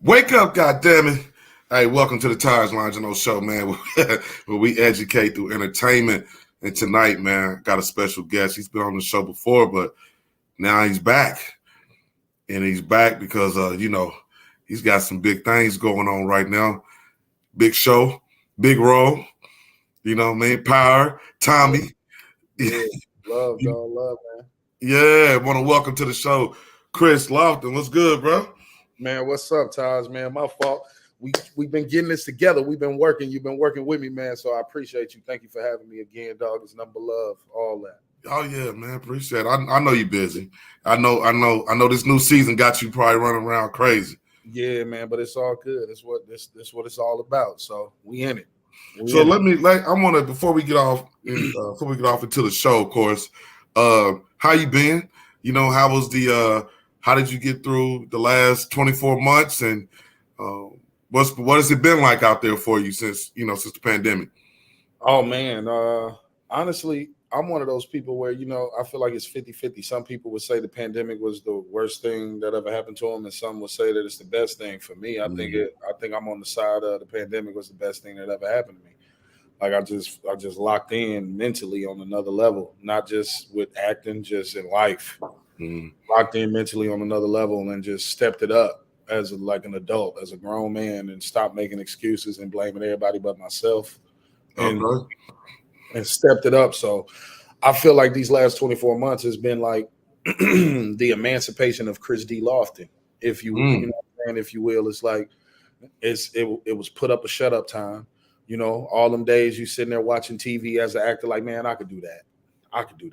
Wake up, goddammit. Hey, welcome to the Tires Lounge and Those Show, man, where we educate through entertainment. And tonight, man, got a special guest. He's been on the show before, but now he's back. And he's back because, he's got some big things going on right now. Big show, big role, Power, Tommy. Yeah, love, man. Yeah, want to welcome to the show, Kris Lofton. What's good, bro? Man, what's up, Taj, man? My fault. We've been getting this together. We've been working. You've been working with me, man. So I appreciate you. Thank you for having me again, dog. It's number love, all that. Oh yeah, man. Appreciate it. I know you're busy. I know this new season got you probably running around crazy. Yeah, man, but it's all good. It's what it's all about. So we in it. Before we get off into the show, of course, how you been? How did you get through the last 24 months, and what has it been like out there for you since the pandemic? Oh man, honestly, I'm one of those people where I feel like it's 50-50. Some people would say the pandemic was the worst thing that ever happened to them, and some would say that it's the best thing. For me, I think I'm on the side of the pandemic was the best thing that ever happened to me. Like I just locked in mentally on another level, not just with acting, just in life. Locked in mentally on another level and just stepped it up as an adult, as a grown man, and stopped making excuses and blaming everybody but myself, and stepped it up. So I feel like these last 24 months has been like the emancipation of Kris D Lofton, if you will. It's like it was put up a shut up time. All them days you sitting there watching TV as an actor, like, man, I could do that. I could do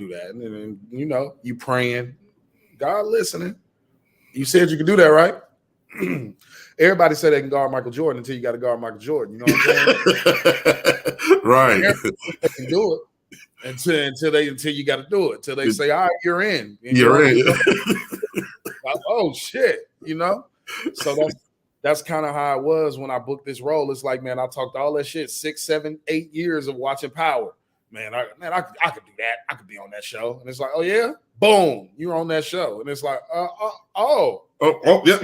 that. And then, you praying, God listening. You said you could do that, right? Everybody said they can guard Michael Jordan until you got to guard Michael Jordan. You know what I'm saying? Right. They can do it until you got to do it. Till they say, all right, you're in. You're in. Oh shit, So that's kind of how it was when I booked this role. It's like, man, I talked all that shit 6, 7, 8 years of watching Power. Man, I could do that. I could be on that show. And it's like, oh yeah, boom, you're on that show. And it's like, oh yeah.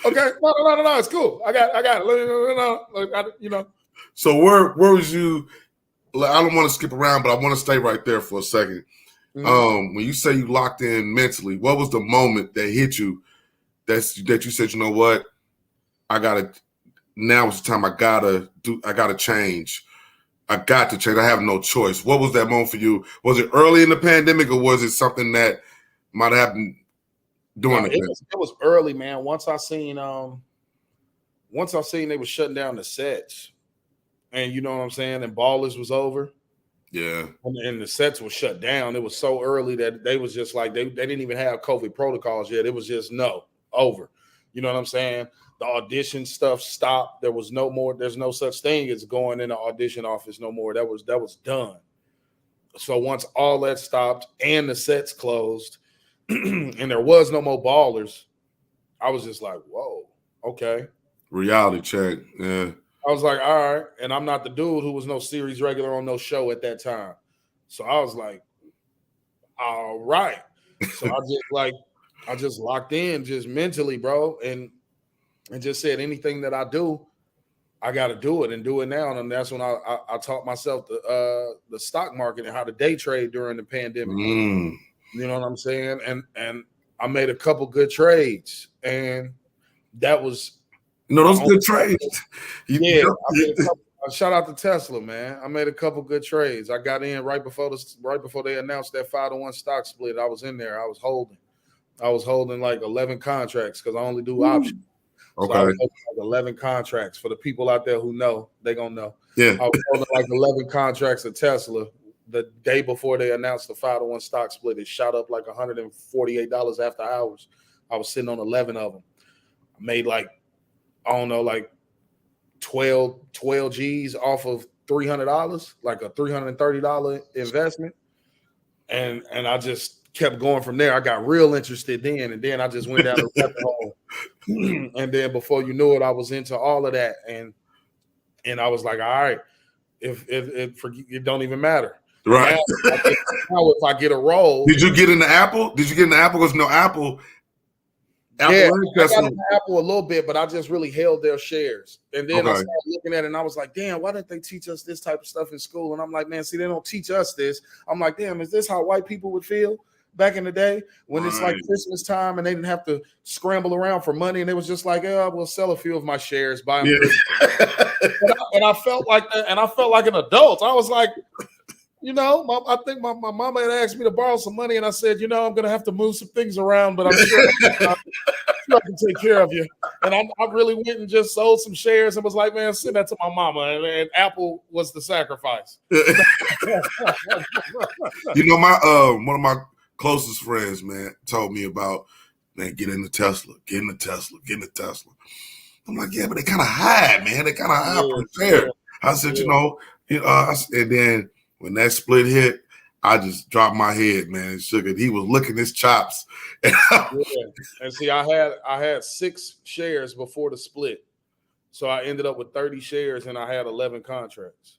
Okay. No, it's cool. I got it. So where was you? I don't want to skip around, but I want to stay right there for a second. Mm-hmm. When you say you locked in mentally, what was the moment that hit you that you said, you know what, now is the time I gotta change. I got to change. I have no choice. What was that moment for you? Was it early in the pandemic, or was it something that might have happened during the pandemic? It was early, man. Once I seen they were shutting down the sets, and you know what I'm saying, and Ballers was over. Yeah. And the sets were shut down. It was so early that they was just like, they didn't even have COVID protocols yet. It was just over. You know what I'm saying? The audition stuff stopped. There's no such thing as going in the audition office no more. That was done. So once all that stopped and the sets closed and there was no more Ballers, I was just like, whoa, okay. Reality check. Yeah. I was like, all right. And I'm not the dude who was no series regular on no show at that time. So I was like, all right. So I just locked in just mentally, bro, and just said anything that I do, I got to do it and do it now. And that's when I taught myself the stock market and how to day trade during the pandemic. You know what I'm saying? And I made a couple good trades, and that was those good trades. Shout out to Tesla, man. I made a couple good trades. I got in right before they announced that 5-to-1 stock split. I was in there. I was holding like 11 contracts because I only do options. Okay. So I was holding like 11 contracts. For the people out there who know, they gonna know. Yeah. I was holding like 11 contracts of Tesla. The day before they announced the 5-to-1 stock split, it shot up like $148 after hours. I was sitting on 11 of them. I made like 12 G's off of $300, like a $330 investment. And I just kept going from there. I got real interested then, and then I just went down the rabbit hole. And then before you knew it, I was into all of that. And I was like, all right, if it don't even matter. Right. Now if I get a role. Did you get in the Apple? Because no Apple Apple Yeah, and I got Tesla. into Apple a little bit, but I just really held their shares. And then I Okay. started looking at it and I was like, damn, why didn't they teach us this type of stuff in school? And I'm like, man, see, they don't teach us this. I'm like, damn, is this how white people would feel back in the day when it's like Right. Christmas time and they didn't have to scramble around for money? And it was just like, oh, we'll sell a few of my shares, buy them Yeah. Christmas. And I felt like that, and I felt like an adult. I was like, you know, I think my mama had asked me to borrow some money, and I said, you know, I'm going to have to move some things around, but I'm sure I can take care of you. And I really went and just sold some shares and was like, man, send that to my mama. And Apple was the sacrifice. You know, my one of my closest friends, man, told me about, man, get into Tesla. I'm like, yeah, but they kind of hide, man. They kind of hide from there. I said, you know, and then when that split hit, I just dropped my head, man. Sugar, he was licking his chops. And see, I had 6 shares before the split, so I ended up with 30 shares, and I had 11 contracts.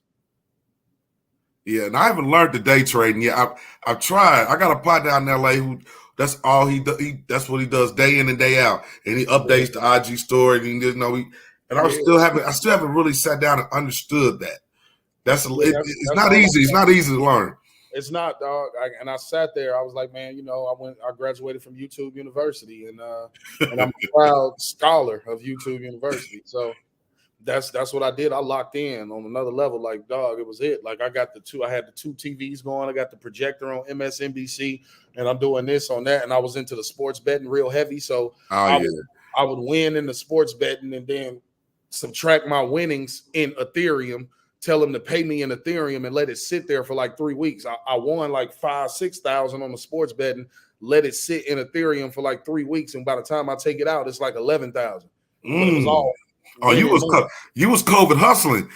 Yeah, and I haven't learned the day trading yet. I've tried. I got a partner down in LA who that's all he does. That's what he does day in and day out, and he updates the IG story. And he just I still haven't really sat down and understood that. It's not easy. It's not easy to learn. It's not, dog. And I sat there. I was like, man, you know, I graduated from YouTube University, and I'm a proud scholar of YouTube University. So that's what I did. I locked in on another level. Like, dog, it was it. Like, I had the 2 TVs going. I got the projector on MSNBC, and I'm doing this on that. And I was into the sports betting real heavy. So I would win in the sports betting and then subtract my winnings in Ethereum, tell them to pay me in Ethereum and let it sit there for like 3 weeks. I won like 5,000-6,000 on the sports betting, let it sit in Ethereum for like 3 weeks. And by the time I take it out, it's like 11,000. But it was all. Oh, you was COVID hustling.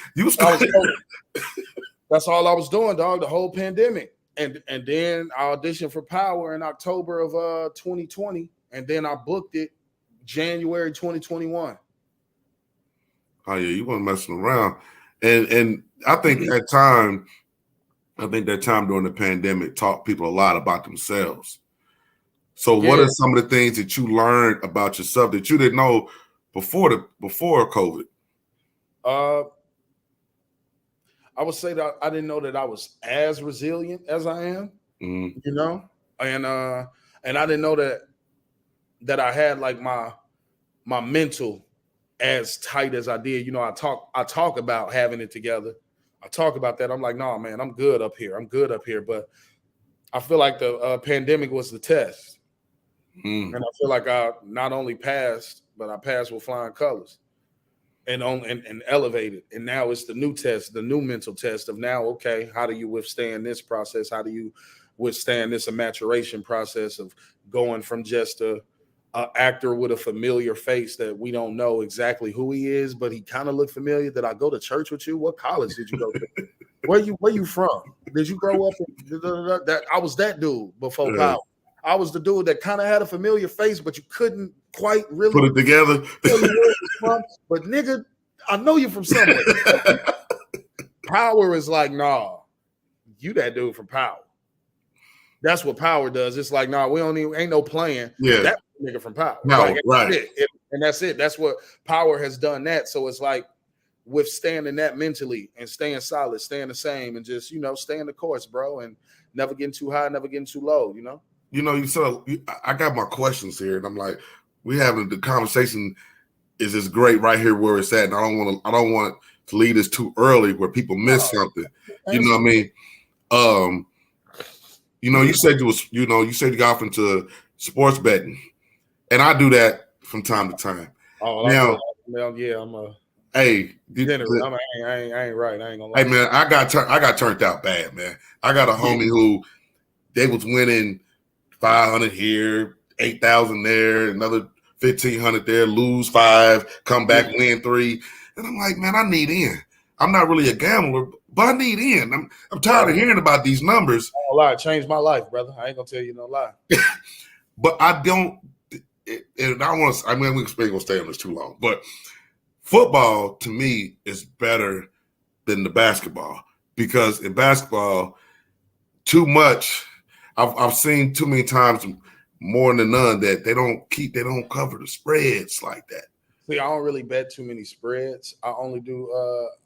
That's all I was doing, dog, the whole pandemic. And then I auditioned for Power in October of 2020. And then I booked it January 2021. Oh, yeah, you weren't messing around. And I think that time during the pandemic taught people a lot about themselves. So what are some of the things that you learned about yourself that you didn't know before COVID? I would say that I didn't know that I was as resilient as I am, you know, and I didn't know that I had like my mental as tight as I did. You know, I talk about having it together. I talk about that. I'm like, no, man, I'm good up here. But I feel like the pandemic was the test. And I feel like I not only passed, but I passed with flying colors and elevated. And now it's the new test, the new mental test of now, okay, how do you withstand this process? How do you withstand this maturation process of going from just a actor with a familiar face that we don't know exactly who he is, but he kind of looked familiar. Did I go to church with you? What college did you go to? Where you from? Did you grow up? That I was that dude before Power. I was the dude that kind of had a familiar face, but you couldn't quite really put it together. But nigga, I know you from somewhere. Power is like, nah, you that dude from Power. That's what Power does. It's like, nah, we don't ain't no playing. Yeah. That nigga from Power. No, like, right. And that's it. That's what Power has done that. So it's like withstanding that mentally and staying solid, staying the same, and just, you know, staying the course, bro, and never getting too high, never getting too low, you know? You know, I got my questions here, and I'm like, we having the conversation is this great right here where it's at, and I don't want to lead us too early where people miss something. You know what I mean? You know, you said you got off into sports betting, and I do that from time to time. Oh, now, yeah, I'm a. Hey, I ain't right. I ain't gonna lie. Hey man, I got turned out bad, man. I got a homie who they was winning 500 here, 8,000 there, another 1,500 there, lose 5, come back, win 3. And I'm like, man, I need in. I'm not really a gambler, but I need in. I'm tired of hearing about these numbers. A lie, changed my life, brother. I ain't gonna tell you no lie. But I don't, and I want to. I mean, we ain't gonna stay on this too long. But football to me is better than the basketball because in basketball, too much. I've seen too many times more than none that they don't cover the spreads like that. See, I don't really bet too many spreads. I only do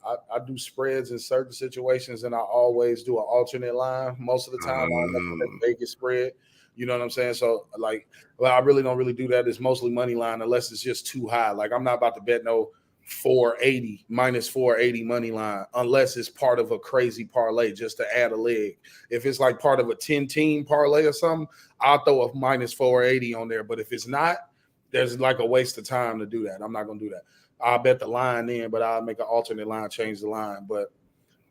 I do spreads in certain situations, and I always do an alternate line. Most of the time, I don't make a spread. You know what I'm saying? So, like, well, I really don't really do that. It's mostly money line unless it's just too high. Like, I'm not about to bet no 480 minus 480 money line unless it's part of a crazy parlay just to add a leg. If it's like part of a 10-team parlay or something, I'll throw a minus 480 on there. But if it's not, there's like a waste of time to do that. I'm not gonna do that. I'll bet the line in, but I'll make an alternate line, change the line. But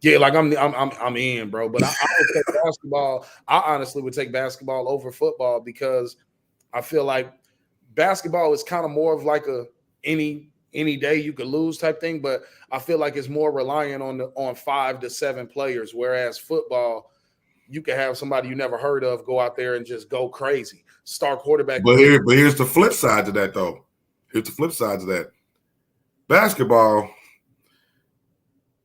yeah, like I'm in, bro. But I would take basketball. I honestly would take basketball over football because I feel like basketball is kind of more of like a any day you could lose type thing. But I feel like it's more reliant on 5 to 7 players, whereas football, you can have somebody you never heard of go out there and just go crazy. Star quarterback. But here's the flip side to that, though. Here's the flip side to that. Basketball,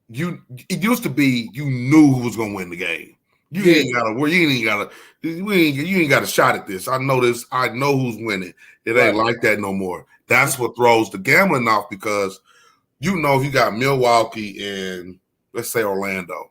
it used to be you knew who was gonna win the game. You ain't got a shot at this. I know this. I know who's winning. It ain't like that no more. That's what throws the gambling off because you know if you got Milwaukee and let's say Orlando.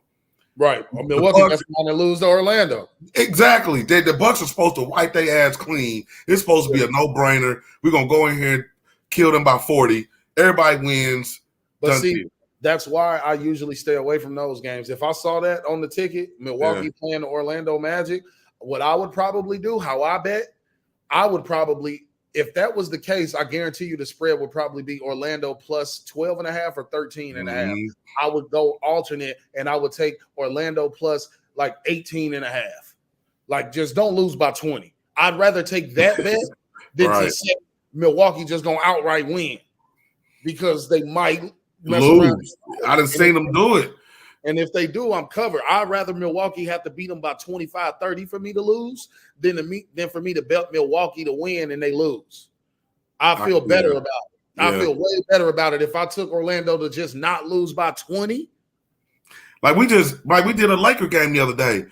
Right. Milwaukee that's the one that lose to Orlando. Exactly. The Bucks are supposed to wipe their ass clean. It's supposed to be a no-brainer. We're going to go in here and kill them by 40. Everybody wins. But see, that's why I usually stay away from those games. If I saw that on the ticket, Milwaukee playing the Orlando Magic, what I would probably do, how I bet, I would probably, if that was the case, I guarantee you the spread would probably be Orlando plus 12.5 or 13.5. I would go alternate and I would take Orlando plus like 18.5. Like just don't lose by 20. I'd rather take that bet than to say Milwaukee just gonna outright win because they might lose. I done seen them do it. And if they do, I'm covered. I'd rather Milwaukee have to beat them by 25, 30 for me to lose than for me to bet Milwaukee to win and they lose. I feel better about it. I feel way better about it if I took Orlando to just not lose by 20. Like we did a Laker game the other day.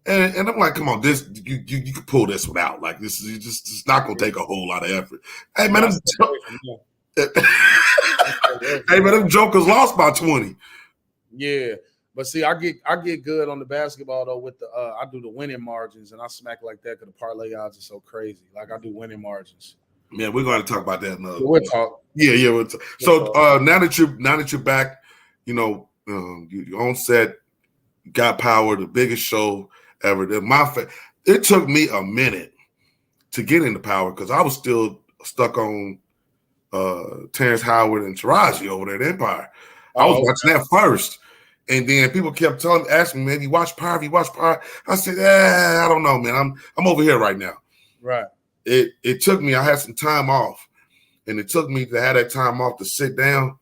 And I'm like, come on, this you can pull this one out. Like this is just it's not gonna take a whole lot of effort. Hey man, them jokers lost by 20. Yeah. But see, I get good on the basketball though with the I do the winning margins and I smack like that because the parlay odds are so crazy. Like I do winning margins. Yeah, we're going to talk about that another. We'll talk. Yeah. We'll talk. So now that you're back, you know, you're on set, got power, the biggest show ever. It took me a minute to get into power because I was still stuck on Terrence Howard and Taraji over there at Empire. I was watching that first. And then people kept asking me, "Man, you watch Power? You watch Power?" I said, I don't know, man. I'm over here right now. Right. It took me. I had some time off, and it took me to have that time off to sit down,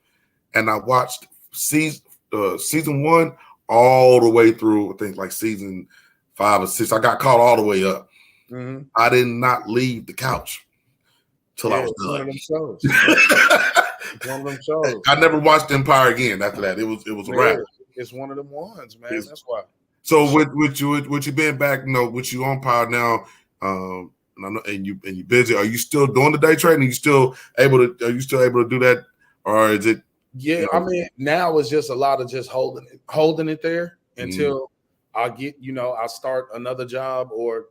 and I watched season 1 all the way through. I think like season 5 or 6. I got caught all the way up. Mm-hmm. I did not leave the couch till I was done. One of them shows. One of them shows. I never watched Empire again after that. It was a wrap. It's one of them ones, man. That's why. So with you being back, with you on Power now, and you busy. Are you still doing the day trading? Are you still able to do that, or is it? Yeah, I mean, now it's just a lot of just holding it there until I get, I start another job or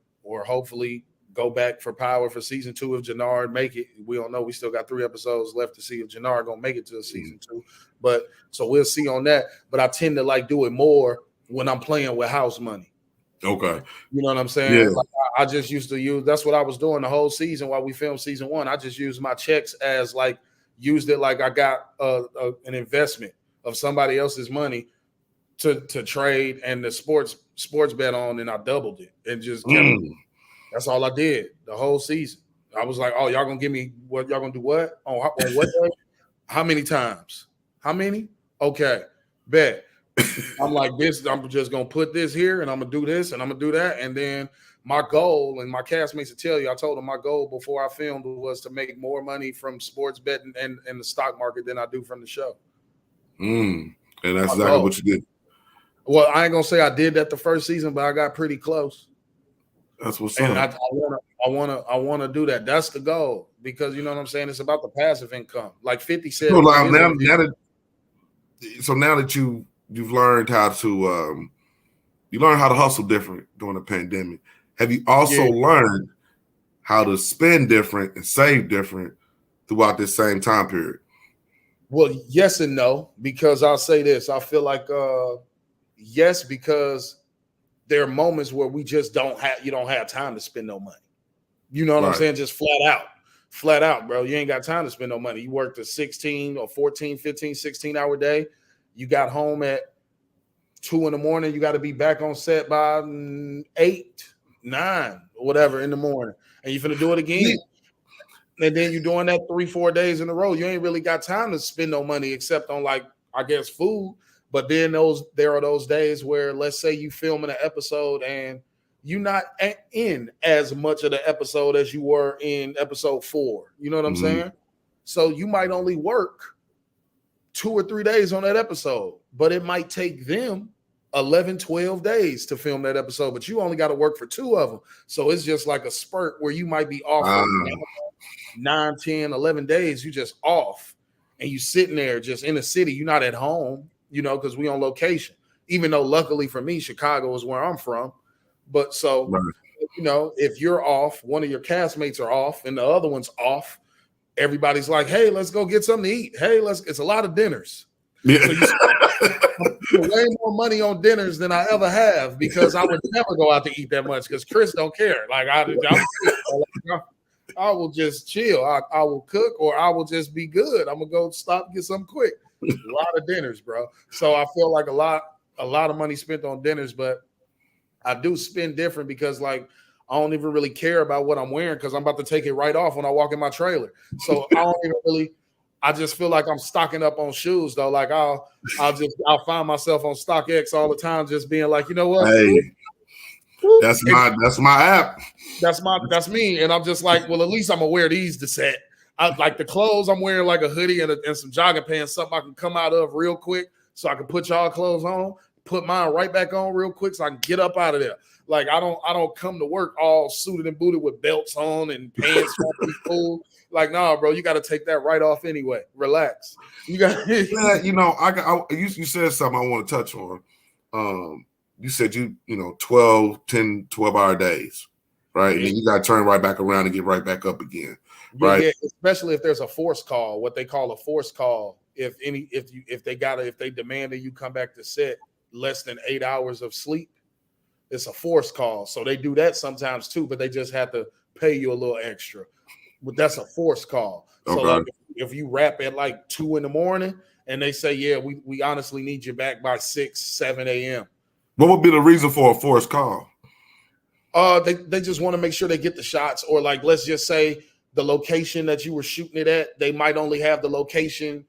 hopefully go back for Power for season 2 if Jannard make it. We don't know. We still got 3 episodes left to see if Jannard gonna make it to season 2. But so we'll see on that. But I tend to like do it more when I'm playing with house money. Okay. You know what I'm saying? Yeah. Like I just used to use, that's what I was doing the whole season while we filmed season 1. I just used my checks as used it like I got an investment of somebody else's money to trade and the sports bet on, and I doubled it and just kept that's all I did the whole season. I was like, oh, y'all gonna give me what? Y'all gonna do what? On what day? How many times? How many? Okay, bet. I'm like this. I'm just gonna put this here, and I'm gonna do this, and I'm gonna do that, and then my goal, and my castmates will tell you, I told them my goal before I filmed was to make more money from sports betting and the stock market than I do from the show. And that's exactly what you did. Well, I ain't gonna say I did that the first season, but I got pretty close. That's what's And up. I wanna do that. That's the goal, because you know what I'm saying. It's about the passive income. Like 50 said So in now, his now, interview. now that now that you've learned how to you learn how to hustle different during the pandemic, have you also Yeah. learned how to spend different and save different throughout this same time period? Well, yes and no, because I'll say this. I feel like yes, because there are moments where we just don't have you don't have time to spend no money. You know what I'm Right. saying? Just flat out, bro. You ain't got time to spend no money. You worked a 16 or 14, 15, 16-hour day. You got home at 2 in the morning. You got to be back on set by 8, 9, or whatever in the morning. And you're finna do it again. And then you're doing that 3, 4 days in a row. You ain't really got time to spend no money except on, like, I guess, food. But then there are those days where, let's say you filming an episode and you're not in as much of the episode as you were in episode 4. You know what I'm Mm-hmm. saying? So you might only work 2 or 3 days on that episode, but it might take them 11, 12 days to film that episode, but you only got to work for 2 of them. So it's just like a spurt where you might be off for 9, 10, 11 days. You just off and you sitting there just in the city. You're not at home, you know, because we on location. Even though luckily for me, Chicago is where I'm from. But so, Right. you know, if you're off, one of your castmates are off and the other one's off, everybody's like, hey, let's go get something to eat. Hey, it's a lot of dinners. Yeah. So you spend way more money on dinners than I ever have, because I would never go out to eat that much because Kris don't care. Like I will just chill. I will cook, or I will just be good. I'm gonna go stop and get something quick. A lot of dinners, bro. So I feel like a lot of money spent on dinners, but I do spend different because, like, I don't even really care about what I'm wearing because I'm about to take it right off when I walk in my trailer. So I don't even really. I just feel like I'm stocking up on shoes though. Like I'll find myself on StockX all the time, just being like, you know what? Hey, that's my app. That's me. And I'm just like, well, at least I'm gonna wear these to set. I like the clothes I'm wearing, like a hoodie and some jogging pants, something I can come out of real quick so I can put y'all clothes on, put mine right back on real quick so I can get up out of there. Like I don't come to work all suited and booted with belts on and pants cool. Like, nah, bro, you got to take that right off anyway. Relax. You got Yeah, you know, you said something I want to touch on. You said 12-hour days, right? Yeah. And then you got to turn right back around and get right back up again, Yeah, right? yeah, especially if there's a force call, what they call a force call. If they demand that you come back to set less than 8 hours of sleep, it's a force call. So they do that sometimes too, but they just have to pay you a little extra. But that's a force call. So Okay. like if you wrap at like 2 in the morning and they say, yeah, we honestly need you back by 6, 7 a.m. What would be the reason for a forced call? They just want to make sure they get the shots, or like let's just say the location that you were shooting it at, they might only have the location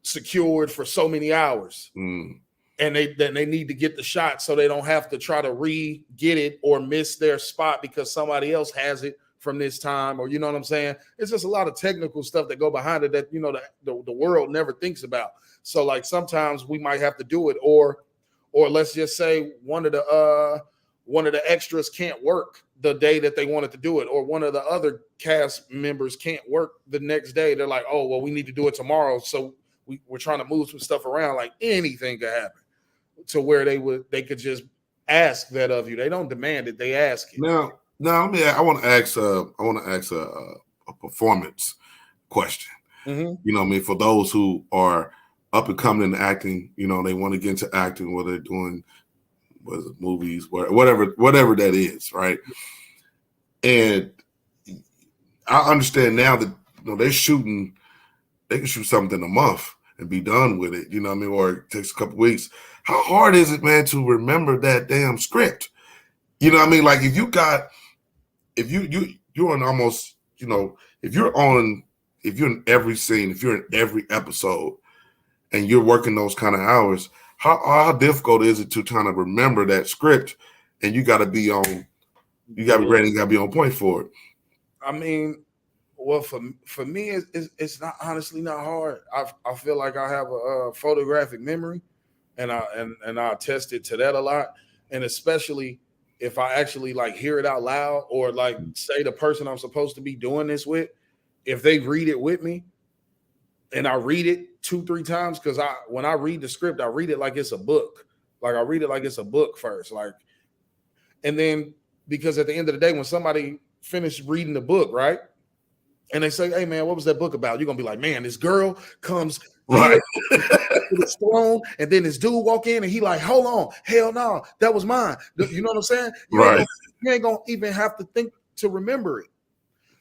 secured for so many hours. And they need to get the shot so they don't have to try to re-get it or miss their spot because somebody else has it from this time, or you know what I'm saying? It's just a lot of technical stuff that go behind it that, you know, the world never thinks about. So like sometimes we might have to do it, or let's just say one of the extras can't work the day that they wanted to do it, or one of the other cast members can't work the next day. They're like, oh, well, we need to do it tomorrow. So we're trying to move some stuff around. Like anything could happen to where they could just ask that of you. They don't demand it, they ask it. Now, I want to ask a performance question. Mm-hmm. You know what I mean? For those who are up and coming in acting, you know, they want to get into acting, whether they're doing movies, whatever that is, right? And I understand now that, you know, they can shoot something a month and be done with it, you know what I mean? Or it takes a couple weeks. How hard is it, man, to remember that damn script? You know what I mean? Like if you're on almost, you know, if you're in every scene, if you're in every episode and you're working those kind of hours, how difficult is it to kind of remember that script? And you got to be ready, you got to be on point for it. I mean, well, for me, it's not honestly not hard. I feel like I have a photographic memory, and I attest it to that a lot. And especially if I actually like hear it out loud or like say the person I'm supposed to be doing this with, if they read it with me and I read it 2-3 times, because when I read the script, I read it like it's a book. Like I read it like it's a book first. Like, and then because at the end of the day, when somebody finished reading the book, right? And they say, hey man, what was that book about? You're gonna be like, man, this girl comes Right. to the throne, and then this dude walk in and he like, hold on, hell no, that was mine. You know what I'm saying? You ain't gonna even have to think to remember it.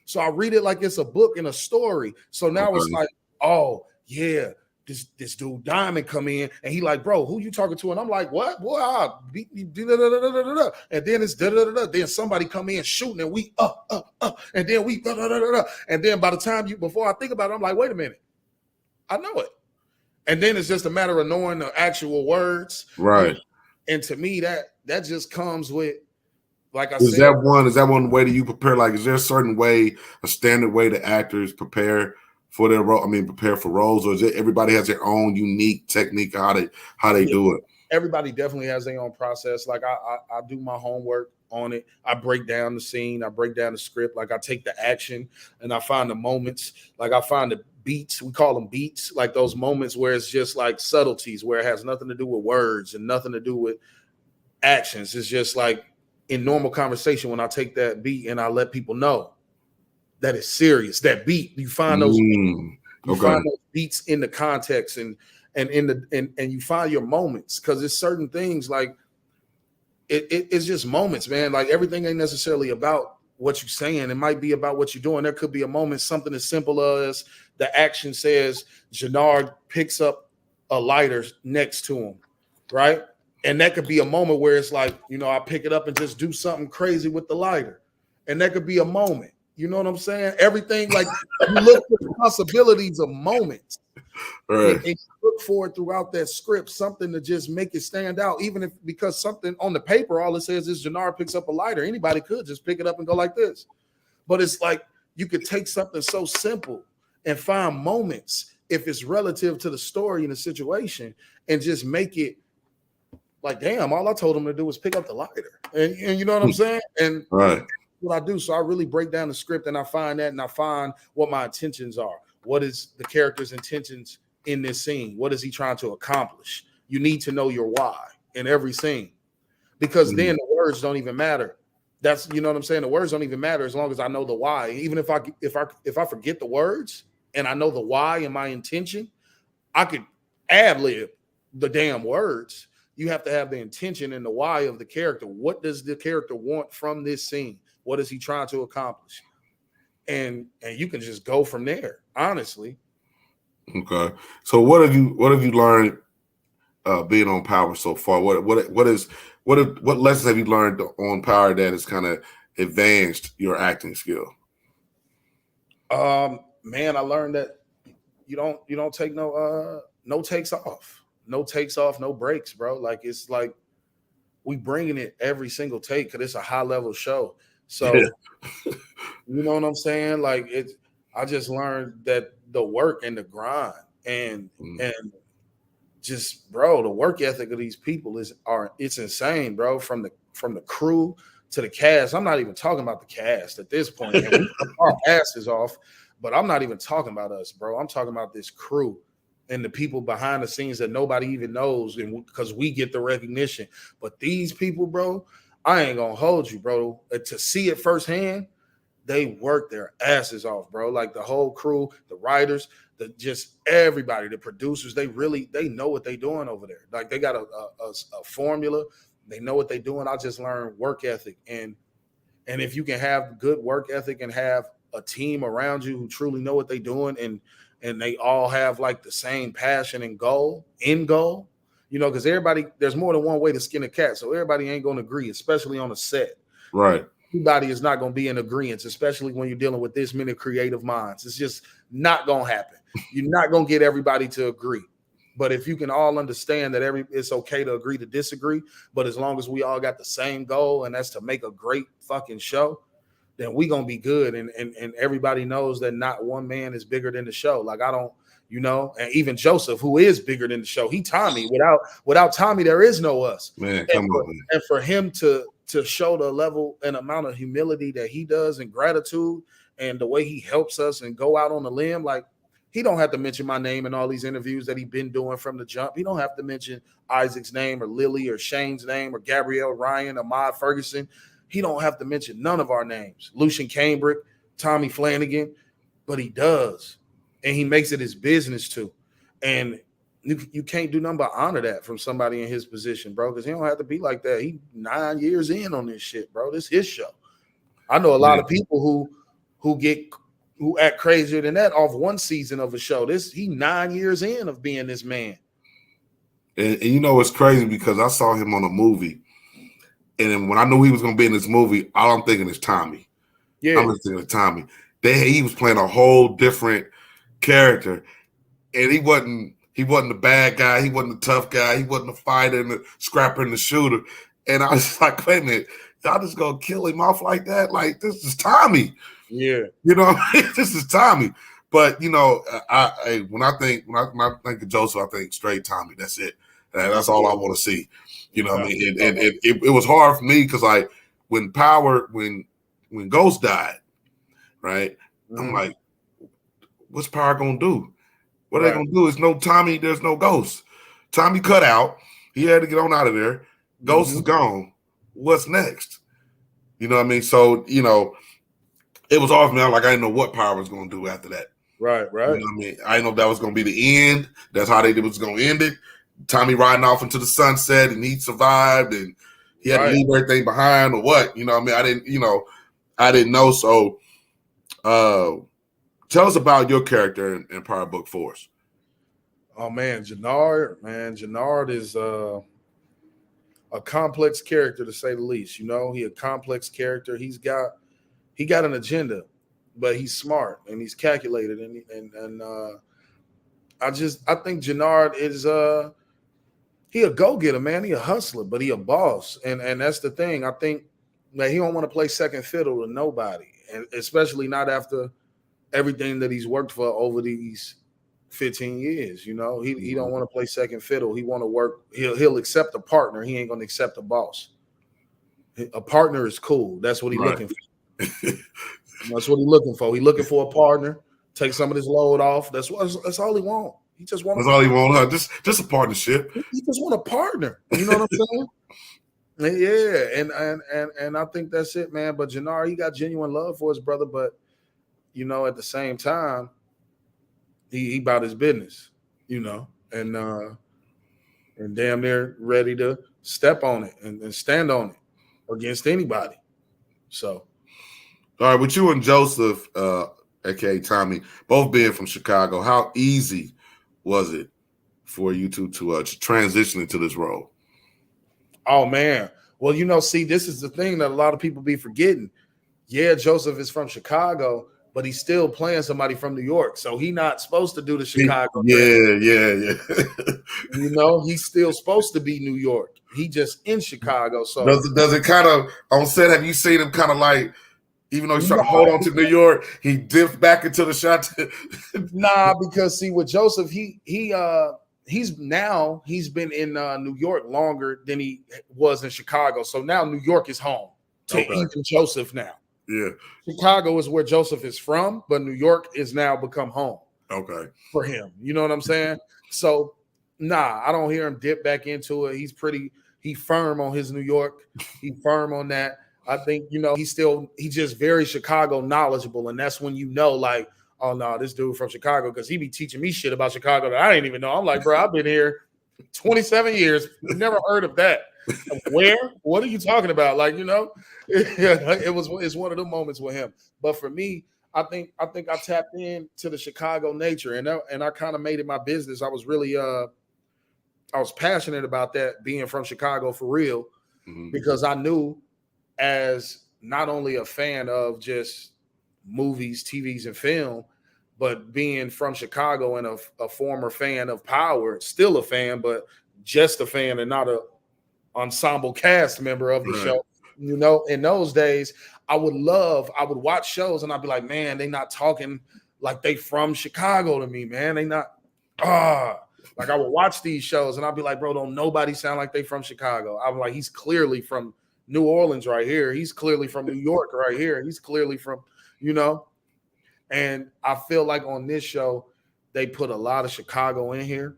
So I read it like it's a book and a story. So now it's like, oh yeah, this dude Diamond come in and he like, bro, who you talking to? And I'm like, what? Boy, and then it's then somebody come in shooting and we and then we and then by the time before I think about it, I'm like, wait a minute, I know it. And then it's just a matter of knowing the actual words. Right. And to me, that just comes with, like I said. Is that one way that you prepare? Like, is there a certain way, a standard way that actors prepare for their role? I mean, prepare for roles, or is it everybody has their own unique technique how they do it? Everybody definitely has their own process. Like I do my homework on it. I break down the scene. I break down the script. Like I take the action and I find the moments. Like I find the beats. We call them beats. Like those moments where it's just like subtleties, where it has nothing to do with words and nothing to do with actions. It's just like in normal conversation when I take that beat and I let people know that it's serious. That beat, you find those find those beats in the context and you find your moments, because it's certain things like it's just moments, man. Like everything ain't necessarily about what you're saying. It might be about what you're doing. There could be a moment, something as simple as the action says Jannard picks up a lighter next to him, right? And that could be a moment where it's like, you know, I pick it up and just do something crazy with the lighter. And that could be a moment. You know what I'm saying? Everything, like you look for the possibilities of moments. Right. And you look for it throughout that script, something to just make it stand out, even if because something on the paper, all it says is Jannard picks up a lighter. Anybody could just pick it up and go like this. But it's like you could take something so simple and find moments, if it's relative to the story and the situation, and just make it like, damn, all I told him to do was pick up the lighter. And you know what I'm saying? And right. What I do. So I really break down the script and I find that, and I find what my intentions are. What is the character's intentions in this scene? What is he trying to accomplish? You need to know your why in every scene, because then the words don't even matter. That's, you know what I'm saying? The words don't even matter as long as I know the why. Even if I forget the words and I know the why and my intention, I could ad-lib the damn words. You have to have the intention and the why of the character. What does the character want from this scene? What is he trying to accomplish? And you can just go from there, honestly. Okay. So what have you learned being on Power so far? What lessons have you learned on Power that has kind of advanced your acting skill? Man, I learned that you don't take no takes off. No takes off, no breaks, bro. Like, it's like we bringing it every single take because it's a high level show. So, you know what I'm saying? Like, I just learned that the work and the grind and just, bro, the work ethic of these people it's insane, bro. From the crew to the cast. I'm not even talking about the cast at this point. Our cast is off, but I'm not even talking about us, bro. I'm talking about this crew and the people behind the scenes that nobody even knows, and because we get the recognition. But these people, bro, I ain't gonna hold you, bro. To see it firsthand, they work their asses off, bro. Like the whole crew, the writers, just everybody, the producers, they know what they're doing over there. Like they got a formula. They know what they're doing. I just learned work ethic. And if you can have good work ethic and have a team around you who truly know what they're doing, and they all have like the same passion and end goal, you know, because there's more than one way to skin a cat. So everybody ain't going to agree, especially on a set. Right. Everybody is not going to be in agreement, especially when you're dealing with this many creative minds. It's just not going to happen. You're not going to get everybody to agree. But if you can all understand that it's okay to agree to disagree, but as long as we all got the same goal, and that's to make a great fucking show, then we gonna be good. And everybody knows that not one man is bigger than the show. Like I don't, you know, and even Joseph, who is bigger than the show, he Tommy. Without Tommy, there is no us. Man, come on. And for him to to show the level and amount of humility that he does and gratitude and the way he helps us and go out on the limb. Like, he don't have to mention my name in all these interviews that he's been doing from the jump. He don't have to mention Isaac's name or Lily or Shane's name or Gabrielle Ryan, Ahmad Ferguson. He don't have to mention none of our names. Lucian Cambrick, Tommy Flanagan, but he does. And he makes it his business to. And you can't do nothing but honor that from somebody in his position, bro, because he don't have to be like that. He 9 years in on this shit, bro. This is his show. I know a lot of people who act crazier than that off one season of a show. He 9 years in of being this man. And you know it's crazy because I saw him on a movie, and then when I knew he was going to be in this movie, all I'm thinking is Tommy. Yeah, I'm just thinking of Tommy. He was playing a whole different character, and he wasn't the bad guy. He wasn't the tough guy. He wasn't the fighter and the scrapper and the shooter. And I was like, wait a minute, y'all just gonna kill him off like that? Like, this is Tommy. Yeah, you know, this is Tommy. But you know, when I think of Joseph, I think straight Tommy. That's it. That's all I want to see. You know what I mean? And it was hard for me because like when Ghost died, right? I'm like, what's Power gonna do? What are they gonna do? There's no Tommy, there's no Ghost. Tommy cut out. He had to get on out of there. Ghost is gone. What's next? You know what I mean? So, you know, it was hard for me. I didn't know what Power was gonna do after that. Right. You know what I mean? I didn't know if that was gonna be the end. That's how they was gonna end it. Tommy riding off into the sunset and he survived and he had to leave everything behind or what? You know what I mean? I didn't know. So tell us about your character in Power Book Force. Oh man, Jannard is a complex character to say the least. You know, he a complex character. He got an agenda, but he's smart and he's calculated and I think Jannard is he a go-getter, man. He a hustler, but he a boss. And that's the thing. I think that he don't want to play second fiddle to nobody, and especially not after everything that he's worked for over these 15 years. You know, he don't want to play second fiddle. He want to work. He'll accept a partner. He ain't going to accept a boss. A partner is cool. That's what he's looking for. That's what he's looking for. He's looking for a partner. Take some of this load off. That's all he want. He just wants. That's all he want. Just a partnership. He just want a partner. You know what I'm saying? Yeah, and I think that's it, man. But Jannard, he got genuine love for his brother, but you know, at the same time, he about his business, you know, and damn near ready to step on it and stand on it against anybody. So, all right, with you and Joseph, aka Tommy, both being from Chicago, how easy was it for you two to transition into this role? Oh man, well, you know, see, this is the thing that a lot of people be forgetting. Yeah, Joseph is from Chicago, but he's still playing somebody from New York. So he's not supposed to do the Chicago. Yeah. You know, he's still supposed to be New York. He just in Chicago. So does it kind of on set? Have you seen him kind of like, even though he's trying to hold on to New York, he dipped back into the shot? Nah, because see, with Joseph, he's been in New York longer than he was in Chicago. So now New York is home to even Joseph now. Yeah, Chicago is where Joseph is from, but New York is now become home. Okay, for him, you know what I'm saying? So, nah, I don't hear him dip back into it. He firm on his New York. He firm on that. I think, you know, he's just very Chicago knowledgeable, and that's when you know, like, oh no, this dude from Chicago, because he be teaching me shit about Chicago that I didn't even know. I'm like, bro, I've been here 27 years, never heard of that. Where? What are you talking about? Like, you know, it's one of the moments with him. But for me, I think I tapped into the Chicago nature, and I kind of made it my business. I was really I was passionate about that, being from Chicago for real, because I knew, as not only a fan of just movies, TVs, and film, but being from Chicago and a former fan of Power, still a fan, but just a fan and not a ensemble cast member of the show. You know, in those days, I would watch shows and I'd be like, man, they not talking like they from Chicago to me, man. They not, like I would watch these shows and I'd be like, bro, don't nobody sound like they from Chicago. I'm like, he's clearly from New Orleans right here. He's clearly from New York right here. He's clearly from, you know. And I feel like on this show, they put a lot of Chicago in here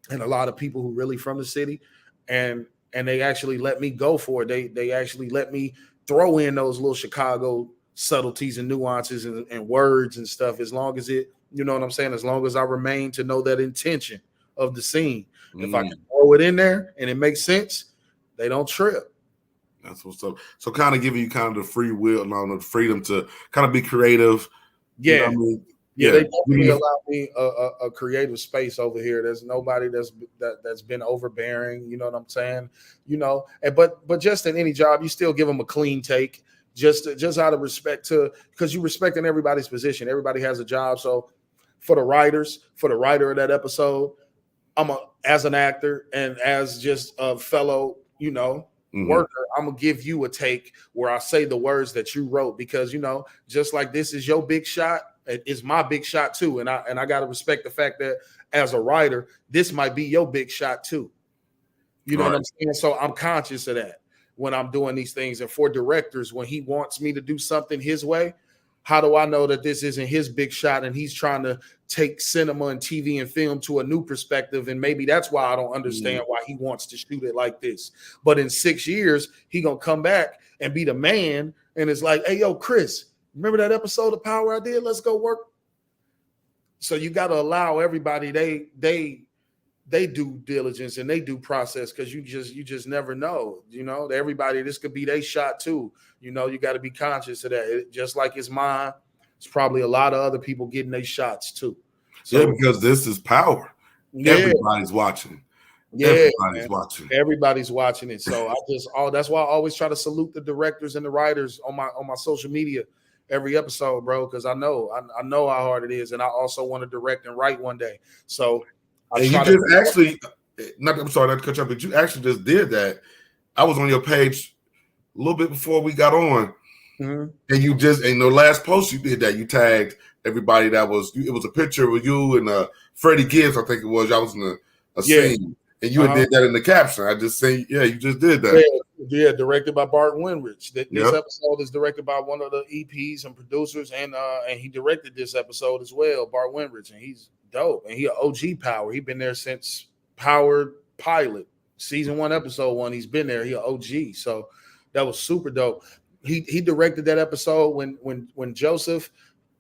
and a lot of people who really from the city. And they actually let me go for it. They actually let me throw in those little Chicago subtleties and nuances and words and stuff, as long as it, you know what I'm saying, as long as I remain to know that intention of the scene. If I can throw it in there and it makes sense, they don't trip. That's what's up. So kind of giving you kind of the free will, the freedom to kind of be creative. Yeah. You know what I mean? Yeah, they definitely allow me a creative space over here. There's nobody that's been overbearing. You know what I'm saying? You know, but just in any job, you still give them a clean take, just out of respect to, because you respecting everybody's position. Everybody has a job. So for the writer of that episode, as an actor and as just a fellow, you know, worker, I'm gonna give you a take where I say the words that you wrote, because, you know, just like this is your big shot, it's my big shot too, and I got to respect the fact that as a writer, this might be your big shot too. You know what I'm saying? So I'm conscious of that when I'm doing these things. And for directors, when he wants me to do something his way, how do I know that this isn't his big shot and he's trying to take cinema and TV and film to a new perspective? And maybe that's why I don't understand why he wants to shoot it like this. But in 6 years, he gonna come back and be the man, and it's like, hey, yo, Kris, remember that episode of Power I did? Let's go work. So you got to allow everybody they do diligence and they do process, because you just never know. You know, everybody, this could be their shot too. You know, you got to be conscious of that. Just like it's mine, it's probably a lot of other people getting their shots too. So, yeah, because this is power. Yeah. Everybody's watching. Yeah, everybody's watching it. So that's why I always try to salute the directors and the writers on my social media every episode, bro, because I know how hard it is, and I also want to direct and write one day. So I'm sorry not to cut you off, but you actually just did that. I was on your page a little bit before we got on, and you just, in the last post you did that, you tagged everybody that was, it was a picture with you and Freddie Gibbs, I think it was. Y'all was in a scene, and you did that in the caption. I just say, you just did that. Yeah, directed by Bart Winrich. This episode is directed by one of the EPs and producers, and he directed this episode as well, Bart Winrich, and he's dope. And he an OG Power. He's been there since Power Pilot, season 1, episode 1. He's been there. He an OG. So that was super dope. He directed that episode when Joseph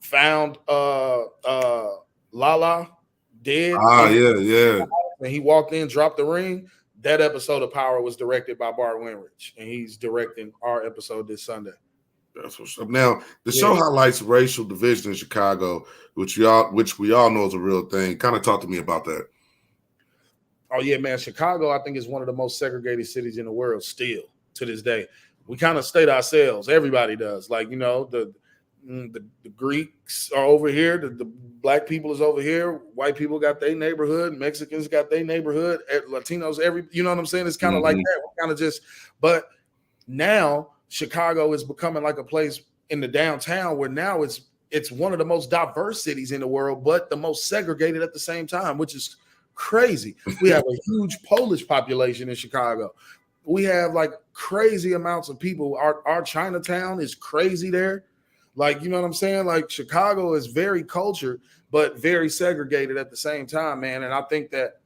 found Lala dead. Yeah. And he walked in, dropped the ring. That episode of Power was directed by Bart Winrich, and he's directing our episode this Sunday. That's what's up. Now, the show highlights racial division in Chicago, which we all know is a real thing. Kind of talk to me about that. Oh yeah, man. Chicago, I think, is one of the most segregated cities in the world still to this day. We kind of state ourselves. Everybody does. Like, you know, the Greeks are over here. The black people is over here. White people got their neighborhood. Mexicans got their neighborhood. Latinos, you know what I'm saying? It's kind of like that. We're kind of just, but now Chicago is becoming like a place in the downtown where now it's one of the most diverse cities in the world, but the most segregated at the same time, which is crazy. We have a huge Polish population in Chicago. We have like crazy amounts of people. Our Chinatown is crazy there. Like, you know what I'm saying? Like, Chicago is very cultured, but very segregated at the same time, man. And I think that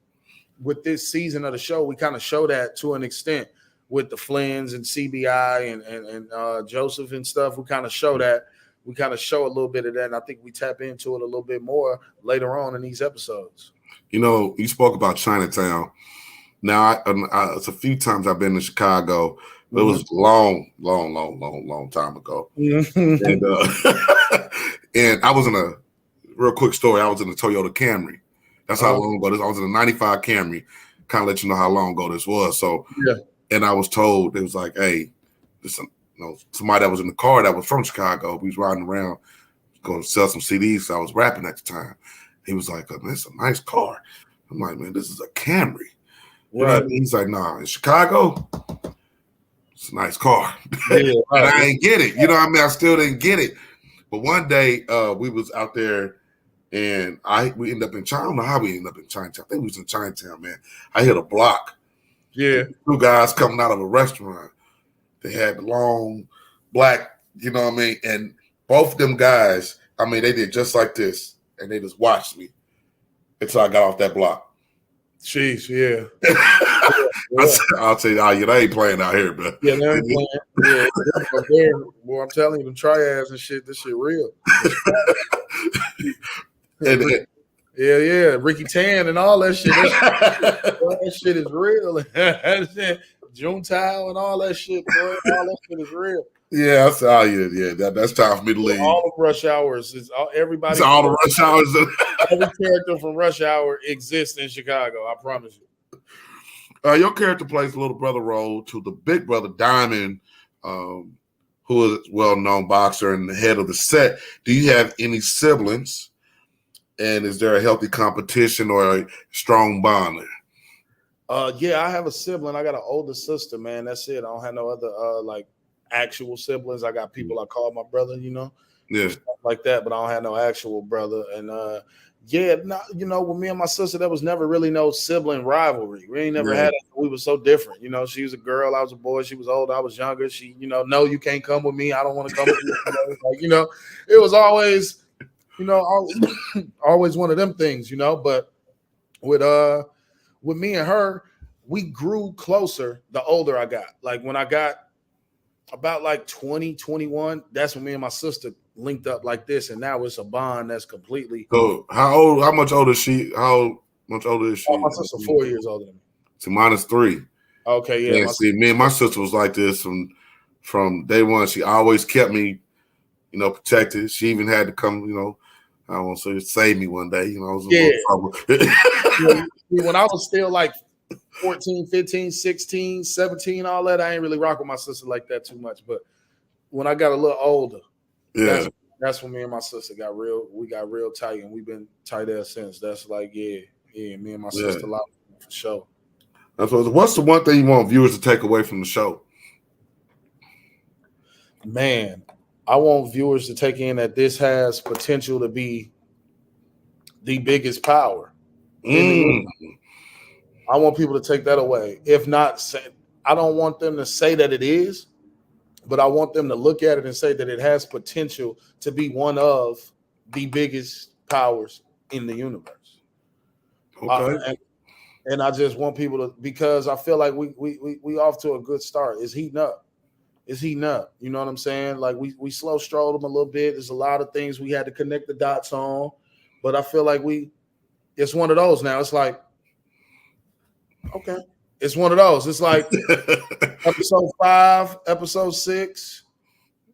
with this season of the show, we kind of show that to an extent with the Flynn's and CBI and Joseph and stuff. We kind of show that. We kind of show a little bit of that, and I think we tap into it a little bit more later on in these episodes. You know, you spoke about Chinatown. Now, it's a few times I've been to Chicago. It was long time ago. And, and I was in a real quick story. I was in a Toyota Camry. That's how long ago this. I was in a 95 Camry. Kind of let you know how long ago this was. So, and I was told, it was like, hey, somebody that was in the car that was from Chicago. We was riding around going to sell some CDs. So I was rapping at the time. He was like, man, it's a nice car. I'm like, man, this is a Camry. Right. He's like, nah, in Chicago, it's a nice car. And I ain't get it. You know what I mean? I still didn't get it. But one day we was out there and we ended up in China. I don't know how we ended up in Chinatown. I think we was in Chinatown, man. I hit a block. Yeah. 2 guys coming out of a restaurant. They had the long black, you know what I mean? And both of them guys, I mean, they did just like this, and they just watched me until I got off that block. Jeez, yeah. I'll tell you, oh, yeah, they ain't playing out here, bro. Yeah, they ain't playing. Yeah, boy, I'm telling you, them triads and shit, this shit real. Yeah, Ricky Tan and all that shit. That shit is real. Junetile and all that shit, boy. All that shit is real. Yeah, I saw you. Yeah, that's time for me to leave. All the Rush Hours is everybody. It's all the Rush Hours. Every character from Rush Hour exists in Chicago. I promise you. Your character plays the little brother role to the big brother Diamond, who is a well-known boxer and the head of the set. Do you have any siblings? And is there a healthy competition or a strong bond there? Yeah, I have a sibling. I got an older sister, man. That's it. I don't have no other like actual siblings. I got people I call my brother, you know, stuff like that. But I don't have no actual brother. And you know, with me and my sister, there was never really no sibling rivalry. We ain't never had it. We were so different. You know, she was a girl, I was a boy. She was older, I was younger. She, you know, no, you can't come with me. I don't want to come with you. Like, you know, it was always, you know, always one of them things, you know. But with me and her, we grew closer the older I got. Like when I got about like 20, 21, that's when me and my sister linked up like this, and now it's a bond that's completely. So how much older is she? How much older is she? Oh, my sister 4 years older than me. So mine is 3. Okay, yeah. See, me and my sister was like this from day one. She always kept me, you know, protected. She even had to come, you know, I don't want to say save me one day. You know, I was in trouble. When I was still like 14, 15, 16, 17, all that, I ain't really rock with my sister like that too much. But when I got a little older, that's when me and my sister got real tight, and we've been tight ever since. That's like, me and my sister locked for sure. What's the one thing you want viewers to take away from the show? Man, I want viewers to take in that this has potential to be the biggest power. I want people to take that away. If not, I don't want them to say that it is, but I want them to look at it and say that it has potential to be one of the biggest powers in the universe. Okay. And I just want people to, because I feel like we off to a good start. It's heating up. You know what I'm saying? Like we slow strolled them a little bit. There's a lot of things we had to connect the dots on, but I feel like it's one of those now. It's like, okay. It's one of those. It's like episode 5, episode 6.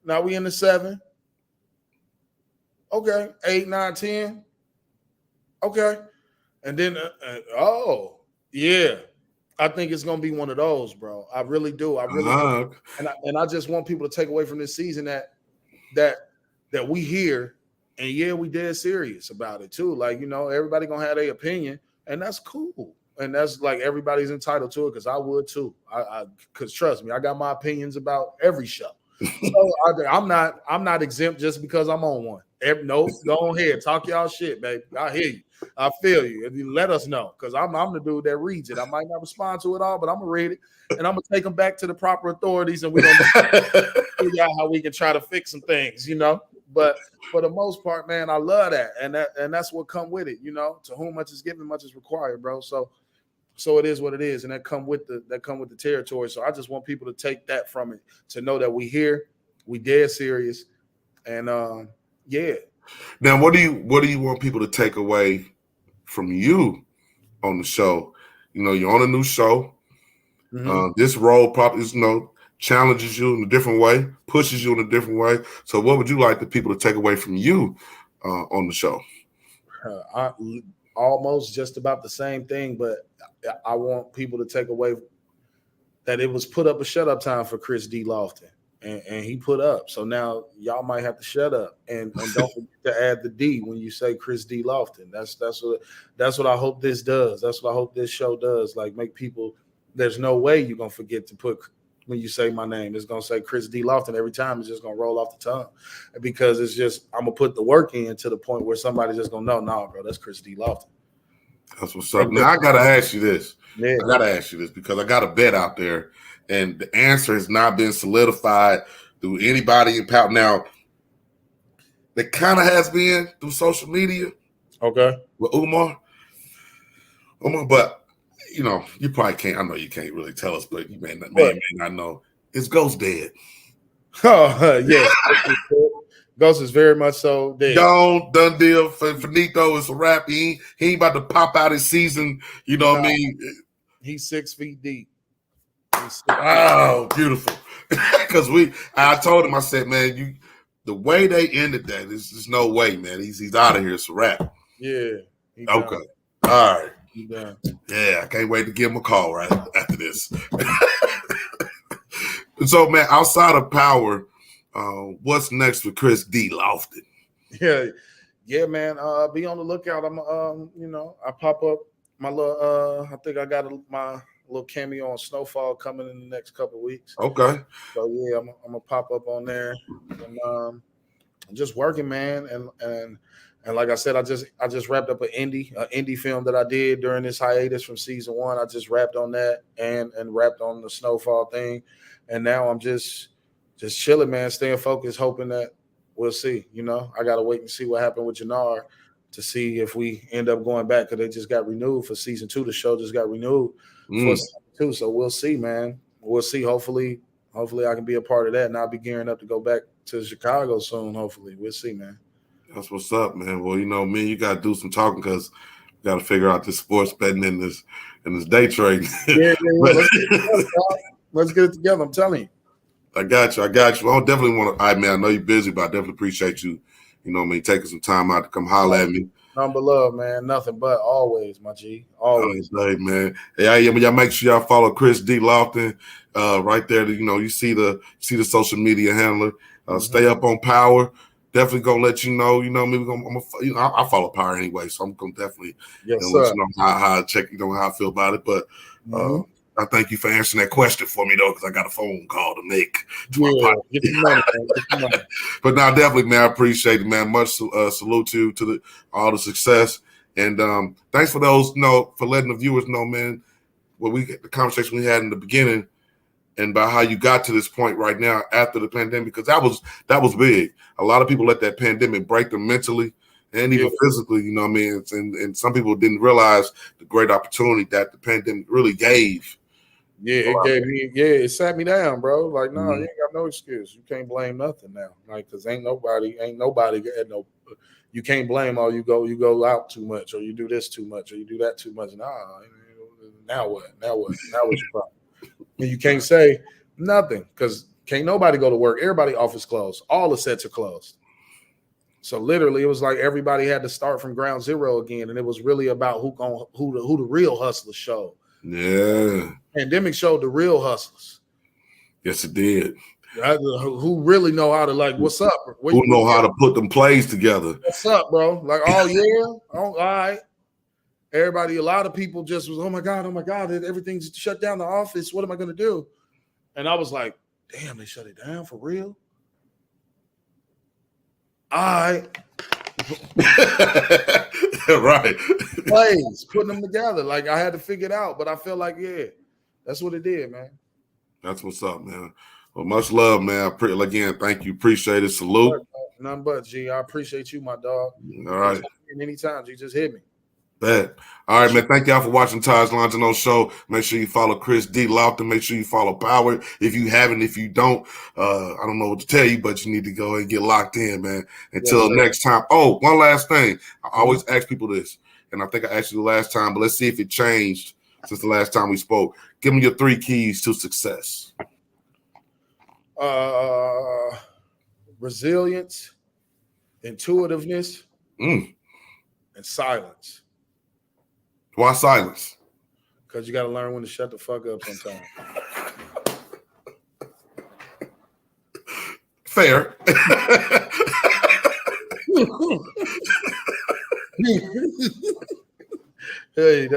Now we in the 7. Okay. 8, 9, 10. Okay. And then, I think it's going to be one of those, bro. I really do. I really do. And I just want people to take away from this season that we hear, and we dead serious about it too. Like, you know, everybody going to have their opinion, and that's cool. And that's like everybody's entitled to it, because I would too. Because trust me, I got my opinions about every show. So I'm not exempt just because I'm on one. No, go ahead, talk y'all shit, baby. I hear you. I feel you. If you let us know, because I'm the dude that reads it. I might not respond to it all, but I'm gonna read it, and I'm gonna take them back to the proper authorities, and we're gonna figure out how we can try to fix some things, you know. But for the most part, man, I love that, and that's what come with it, you know. To whom much is given, much is required, bro. So it is what it is, and that come with the territory. So I just want people to take that from it, to know that we here, we dead serious, and Now, what do you want people to take away from you on the show? You know, you're on a new show. Mm-hmm. This role probably challenges you in a different way, pushes you in a different way. So, what would you like the people to take away from you on the show? Almost just about the same thing, but I want people to take away that it was put up a shut up time for Kris D Lofton, and he put up. So now y'all might have to shut up and don't forget to add the D when you say Kris D Lofton. That's what I hope this does. That's what I hope this show does. Like, make people. There's no way you're gonna forget to put, when you say my name, it's gonna say Kris D Lofton every time. It's just gonna roll off the tongue, because it's just, I'm gonna put the work in to the point where somebody's just gonna know, no, bro, that's Kris D Lofton. That's what's up. Now I gotta ask you this. Yeah. I gotta ask you this, because I got a bet out there, And the answer has not been solidified through anybody in power. Now, it kind of has been through social media. Okay. With Umar, but you know, you probably can't. I know you can't really tell us, but you may not know. Is Ghost dead? Oh yes, Ghost is very much so dead. Gone, done deal. Finito is a wrap. He ain't about to pop out his season. You know what I mean? He's 6 feet deep. Oh, beautiful. Because I told him, I said, man, the way they ended that, there's no way, man. He's out of here. It's a wrap. Yeah. Okay. All right. Yeah. Yeah, I can't wait to give him a call right after this. So, man, outside of Power, what's next for Kris D. Lofton? Yeah, man. Be on the lookout. I'm, I pop up my little. I think I got my little cameo on Snowfall coming in the next couple of weeks. Okay. So yeah, I'm gonna pop up on there, and I'm just working, man. And like I said, I just wrapped up an indie film that I did during this hiatus from season 1. I just wrapped on that and wrapped on the Snowfall thing, and now I'm just chilling, man, staying focused, hoping that we'll see. You know, I gotta wait and see what happened with Jannar to see if we end up going back, because they just got renewed for season 2. The show just got renewed for season 2, so we'll see, man. We'll see. Hopefully I can be a part of that, and I'll be gearing up to go back to Chicago soon. Hopefully, we'll see, man. That's what's up, man. Well, you know, me and you got to do some talking, because we got to figure out this sports betting and this day trading. Yeah. Let's get it together. I'm telling you. I got you. I definitely want to. I know you're busy, but I definitely appreciate you. You know, taking some time out to come holler at me. Number love, man. Nothing but always, my G. Always. Hey, man. Hey, y'all make sure y'all follow Kris D. Lofton right there. You know, you see the social media handler. Stay up on Power. Definitely gonna let you know. You know, maybe I follow Power anyway, so I'm gonna definitely let you know how I check. You know how I feel about it, but. I thank you for answering that question for me, though, because I got a phone call to make. Get the money, man. Get the money. But now, definitely, man, I appreciate it, man. Much salute to you to all the success, and thanks for those, for letting the viewers know, man, the conversation we had in the beginning, and about how you got to this point right now after the pandemic, because that was big. A lot of people let that pandemic break them mentally and even physically, you know what I mean? And some people didn't realize the great opportunity that the pandemic really gave. Yeah, it sat me down, bro. Like, no, you ain't got no excuse. You can't blame nothing now. Like, because ain't nobody got no. You can't blame you go out too much, or you do this too much, or you do that too much. Nah, now what? Now what's your problem? And you can't say nothing, because can't nobody go to work. Everybody office closed. All the sets are closed. So literally, it was like everybody had to start from ground zero again, and it was really about who the real hustlers showed. Yeah. Pandemic showed the real hustlers. Yes, it did. Who really know how to, like, what's up? Who know how to put them plays together? What's up, bro? Like, all right. Everybody, a lot of people just was, oh my God, everything's shut down the office. What am I going to do? And I was like, damn, they shut it down for real? All right. Right. Plays, putting them together. Like, I had to figure it out, but I feel like, that's what it did, man. That's what's up, man. Well, much love, man. Again, thank you. Appreciate it. Salute. None but, G. I appreciate you, my dog. All right. Anytime, G, just hit me. Bet. All right, man. Thank y'all for watching Taj Longino Show. Make sure you follow Kris D. Lofton. Make sure you follow Power. If you haven't, if you don't, I don't know what to tell you, but you need to go and get locked in, man. Until next time. Oh, one last thing. I always ask people this, and I think I asked you the last time, but let's see if it changed since the last time we spoke. Give me your 3 keys to success. Resilience, intuitiveness, and silence. Why silence? Because you got to learn when to shut the fuck up sometimes. Fair. Hey,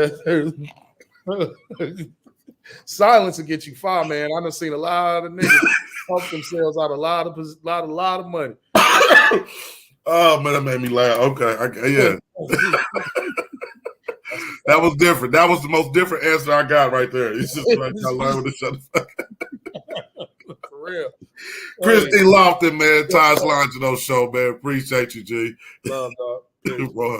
silence will get you far, man. I done seen a lot of niggas help themselves out a lot of money. Oh man, that made me laugh. Okay, yeah. That was different. That was the most different answer I got right there. It's just like I learned to shut the fuck up. real. Kris Hey. D. Lofton, man. Tires Longino Show, man. Appreciate you, G. Love, dog. Peace. Boy.